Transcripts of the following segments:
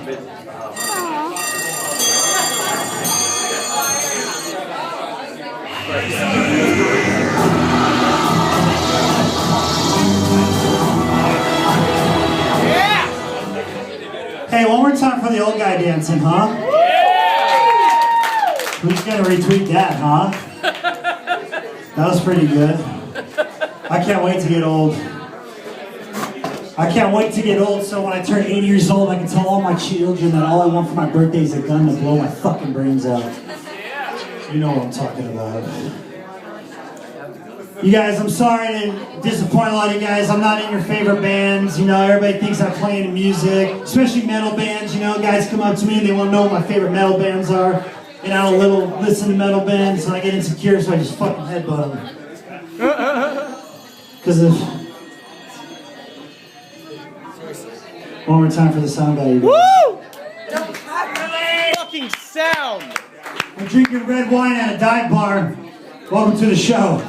Hey, one more time for the old guy dancing, huh? Who's gonna retweet that, huh? That was pretty good. I can't wait to get old. I can't wait to get old so when I turn 80 years old, I can tell all my children that all I want for my birthday is a gun to blow my fucking brains out. You know what I'm talking about. You guys, I'm sorry to disappoint a lot of you guys. I'm not in your favorite bands. You know, everybody thinks I play in music, especially metal bands. You know, guys come up to me and they want to know what my favorite metal bands are. And I don't listen to metal bands, and I get insecure, so I just fucking headbutt them. Because of... One more time for the sound guy. Woo! Fucking sound! I'm drinking red wine at a dive bar. Welcome to the show.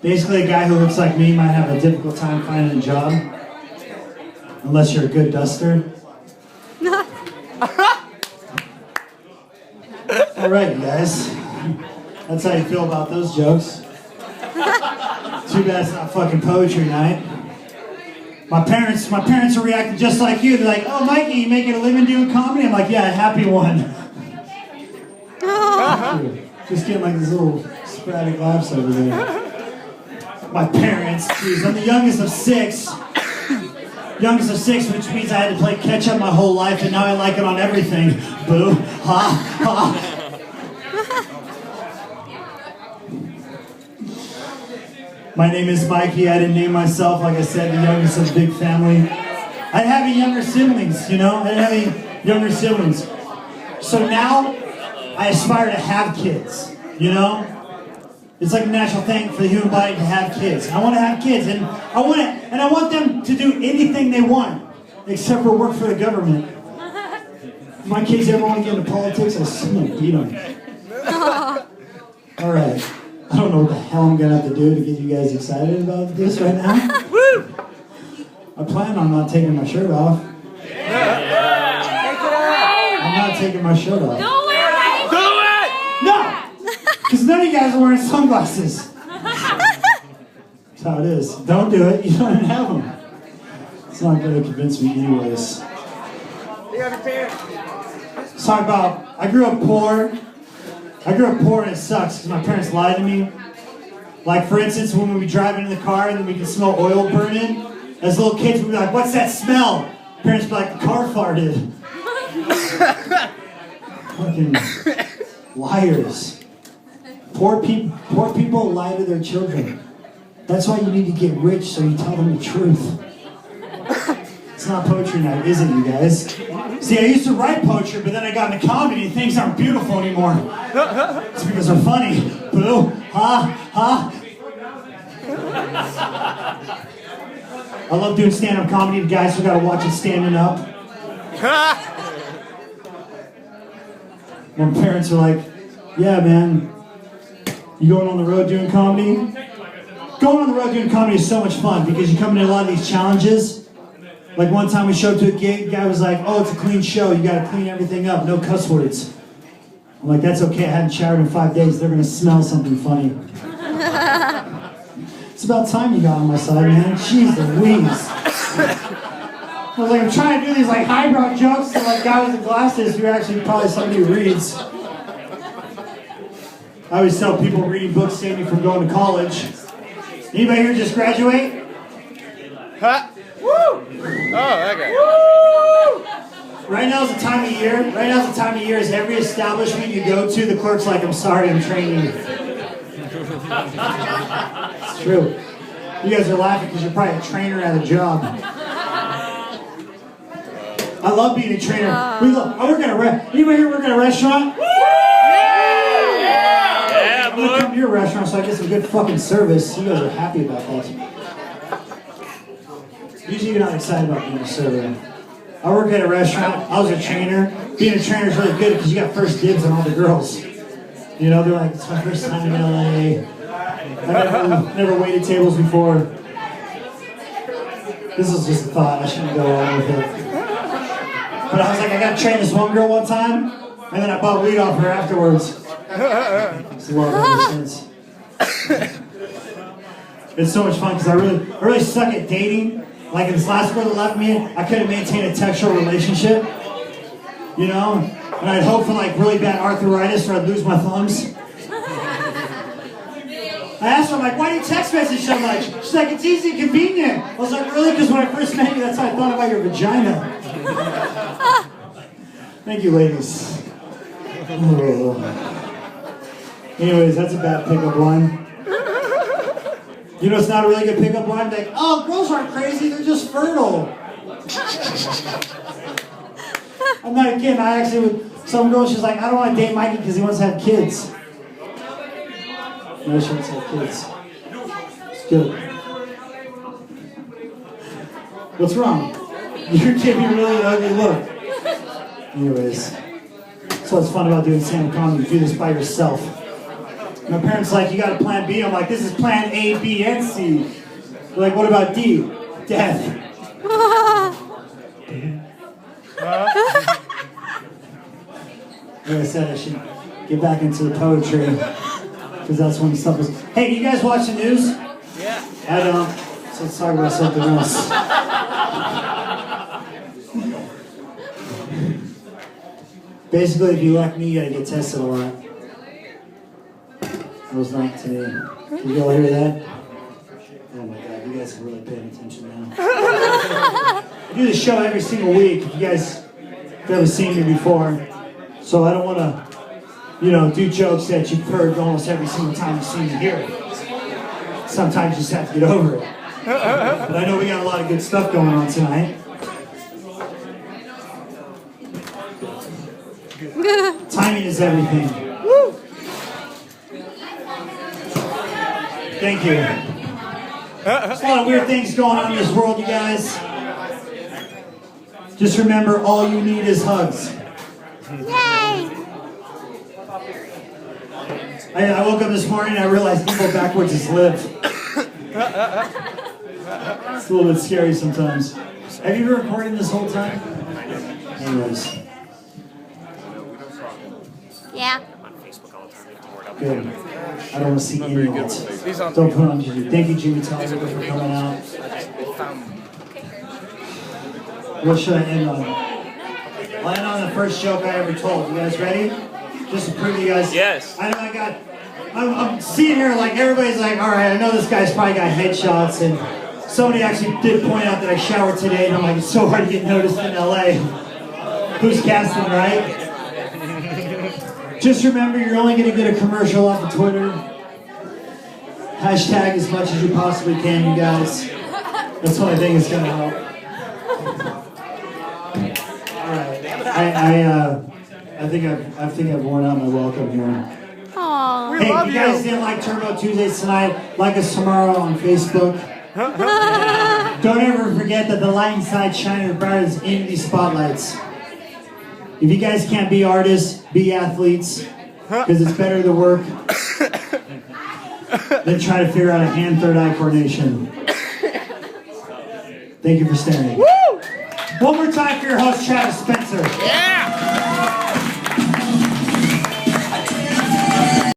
Basically, a guy who looks like me might have a difficult time finding a job. Unless you're a good duster. Alright, you guys. That's how you feel about those jokes. Too bad it's not fucking poetry night. My parents are reacting just like you. They're like, oh, Mikey, you making a living doing comedy? I'm like, yeah, a happy one. Just getting like these little sporadic laughs over there. My parents, geez, I'm the youngest of six. Youngest of six, which means I had to play catch up my whole life, and now I like it on everything. Boo, ha, ha. My name is Mikey. I didn't name myself. Like I said, the youngest of a big family. I didn't have any younger siblings, you know? I didn't have any younger siblings. So now, I aspire to have kids, you know? It's like a natural thing for the human body to have kids. I want to have kids, and I want them to do anything they want, except for work for the government. If my kids ever want to get into politics, I'm gonna beat them. All right. I don't know what the hell I'm gonna have to do to get you guys excited about this right now. Woo! I plan on not taking my shirt off. I'm not taking my shirt off. Do it! Do it! No! Because none of you guys are wearing sunglasses. That's how it is. Don't do it. You don't even have them. It's not going to convince me anyways. Let's talk about, I grew up poor. And it sucks because my parents lied to me. Like, for instance, when we would be driving in the car and then we could smell oil burning, as little kids we'd be like, what's that smell? Parents would be like, the car farted. Fucking liars. Poor people lie to their children. That's why you need to get rich, so you tell them the truth. It's not poetry night, is it, you guys? See, I used to write poetry, but then I got into comedy and things aren't beautiful anymore. It's because they're funny. Boo, ha, ha. I love doing stand-up comedy. The guys who gotta watch it standing up. When parents are like, yeah, man, you going on the road doing comedy? Going on the road doing comedy is so much fun because you come into a lot of these challenges. Like one time we showed up to a gig, the guy was like, oh, it's a clean show, you gotta clean everything up, no cuss words. I'm like, that's okay, I hadn't showered in 5 days, they're gonna smell something funny. It's about time you got on my side, man. Jeez Louise. I was like, I'm trying to do these like highbrow jokes to like guys with glasses who actually probably somebody who reads. I always tell people reading books save me from going to college. Anybody here just graduate? Huh? Woo! Oh, okay. Woo! Right now's the time of year. Right now's the time of year is every establishment you go to, the clerk's like, I'm sorry, I'm training. It's true. You guys are laughing because you're probably a trainer at a job. I love being a trainer. I work at a anybody here work at a restaurant? Yeah, I'm gonna come to your restaurant so I get some good fucking service. You guys are happy about that. Usually you're not excited about being a server. I work at a restaurant. I was a trainer. Being a trainer is really good because you got first dibs on all the girls. You know, they're like, it's my first time in LA. I never waited tables before. This was just a thought. I shouldn't go on with it. But I was like, I gotta train this one girl one time, and then I bought weed off her afterwards. It's a lot ever since. It's so much fun because I really suck at dating. Like in this last girl that left me, I couldn't maintain a textual relationship. You know? And I'd hope for like really bad arthritis or I'd lose my thumbs. I asked her, I'm like, why do you text message so much? She's like, it's easy and convenient. I was like, really? Because when I first met you, that's how I thought about your vagina. Thank you, ladies. Oh. Anyways, that's a bad pickup line. You know it's not a really good pickup line? Like, oh, girls aren't crazy, they're just fertile. I'm not kidding. I actually, with some girl, she's like, I don't want to date Mikey because he wants to have kids. No, she wants to have kids. It's good. What's wrong? You're giving me a really ugly look. Anyways, that's what's fun about doing stand-up comedy. You do this by yourself. My parents are like, you got a plan B? I'm like, this is plan A, B, and C. They're like, what about D? Death. Like I said, I should get back into the poetry, because that's when stuff is... Hey, do you guys watch the news? Yeah. I don't. So let's talk about something else. Basically, if you like me, you gotta get tested a lot. That was not today. Did you all hear that? Oh my God, you guys are really paying attention now. I do this show every single week. You guys have never seen me before, so I don't want to, do jokes that you've heard almost every single time you've seen me here. Sometimes you just have to get over it. But I know we got a lot of good stuff going on tonight. Timing is everything. Thank you. There's a lot of weird things going on in this world, you guys. Just remember, all you need is hugs. Yay! I woke up this morning and I realized evil backwards is live. It's a little bit scary sometimes. Have you been recording this whole time? Anyways. Yeah. Good. I don't want to see any of it. Don't put on Jimmy. Thank you, Jimmy Tyler, for coming out. What should I end on? I'll end on the first joke I ever told. You guys ready? Just to prove you guys. Yes. I know I'm seeing here like everybody's like, all right, I know this guy's probably got headshots, and somebody actually did point out that I showered today, and I'm like, it's so hard to get noticed in LA. Who's casting, right? Just remember, you're only going to get a commercial off of Twitter. Hashtag as much as you possibly can, you guys. That's the only thing that's going to help. All right. I think I've worn out my welcome here. Aww. Hey, if you guys didn't like Turbo Tuesdays tonight, like us tomorrow on Facebook. Don't ever forget that the light inside shines as bright as any of these spotlights. If you guys can't be artists, be athletes, because it's better to work than try to figure out a hand, third eye coordination. Thank you for staring. Woo! One more time for your host, Travis Spencer. Yeah!